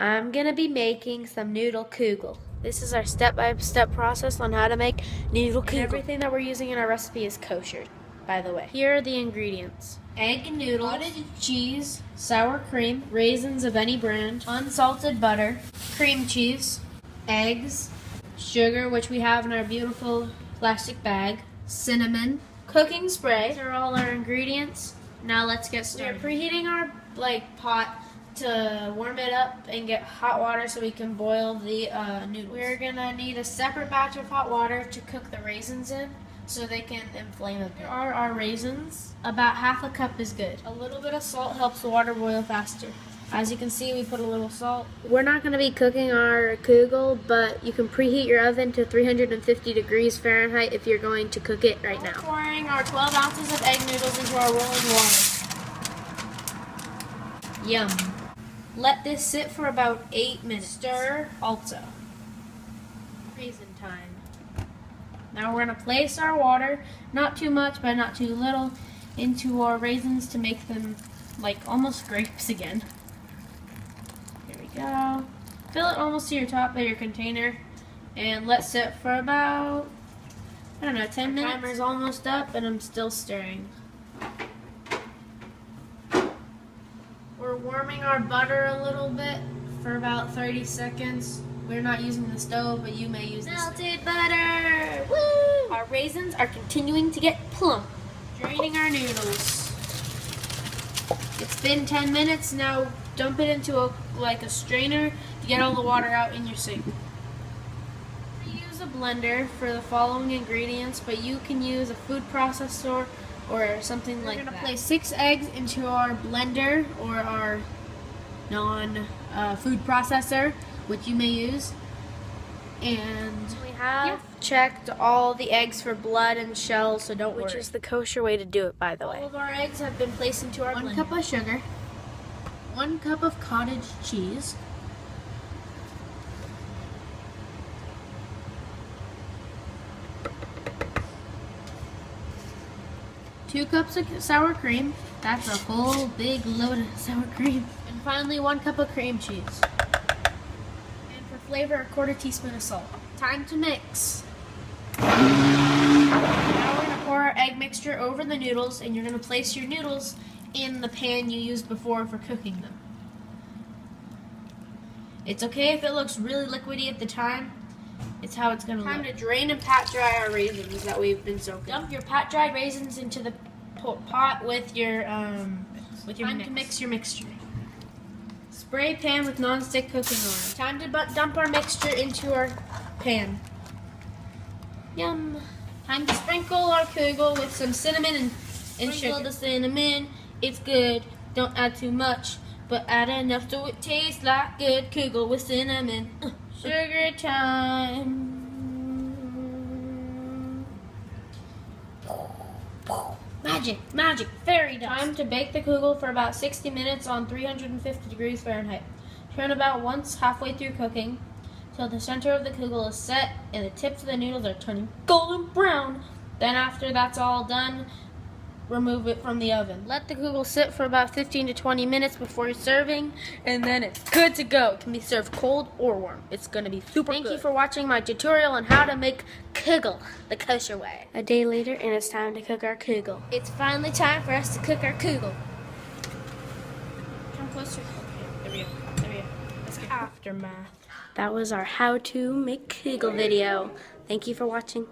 I'm gonna be making some Noodle Kugel. This is our step-by-step process on how to make Noodle Kugel. Everything that we're using in our recipe is kosher, by the way. Here are the ingredients: egg noodles, cottage cheese, sour cream, raisins of any brand, unsalted butter, cream cheese, eggs, sugar, which we have in our beautiful plastic bag, cinnamon, cooking spray. These are all our ingredients. Now let's get started. We're preheating our pot to warm it up and get hot water so we can boil the noodles. We're gonna need a separate batch of hot water to cook the raisins in so they can inflame a bit. Here are our raisins. About half a cup is good. A little bit of salt helps the water boil faster. As you can see, we put a little salt. We're not gonna be cooking our kugel, but you can preheat your oven to 350 degrees Fahrenheit if you're going to cook it right now. We're pouring our 12 ounces of egg noodles into our rolling water. Yum. Let this sit for about 8 minutes. Stir also. Raisin time. Now we're going to place our water, not too much but not too little, into our raisins to make them like almost grapes again. Here we go. Fill it almost to your top of your container and let sit for about, I don't know, 10 minutes. The timer's almost up and I'm still stirring. We're warming our butter a little bit for about 30 seconds. We're not using the stove, but you may use the melted butter. Woo! Our raisins are continuing to get plump. Draining our noodles. It's been 10 minutes. Now dump it into a strainer to get all the water out in your sink. We use a blender for the following ingredients, but you can use a food processor or something like that. We're going to place 6 eggs into our blender or our non-food processor, which you may use. And we have checked all the eggs for blood and shells, so don't worry. Which is the kosher way to do it, by the way. All of our eggs have been placed into our blender. 1 cup of sugar, 1 cup of cottage cheese, 2 cups of sour cream. That's a whole big load of sour cream. And finally, 1 cup of cream cheese. And for flavor, 1/4 teaspoon of salt. Time to mix. Now we're going to pour our egg mixture over the noodles, and you're going to place your noodles in the pan you used before for cooking them. It's okay if it looks really liquidy at the time. It's how it's going to look. Time to drain and pat dry our raisins that we've been soaking. Dump your pat dried raisins into the pot with your time to mix your mixture. Spray pan with non-stick cooking oil. Time to dump our mixture into our pan. Yum. Time to sprinkle our kugel with some cinnamon and sprinkle the cinnamon. It's good. Don't add too much, but add enough so it tastes like good kugel with cinnamon. Sugar time. Magic, fairy dust. Time to bake the kugel for about 60 minutes on 350 degrees Fahrenheit. Turn about once halfway through cooking till the center of the kugel is set and the tips of the noodles are turning golden brown. Then after that's all done, remove it from the oven. Let the kugel sit for about 15 to 20 minutes before serving, and then it's good to go. It can be served cold or warm. It's going to be super good. Thank you for watching my tutorial on how to make kugel the kosher way. A day later, and it's time to cook our kugel. It's finally time for us to cook our kugel. Come closer. Okay, there we go. Let's get aftermath. That was our how to make kugel video. Thank you for watching.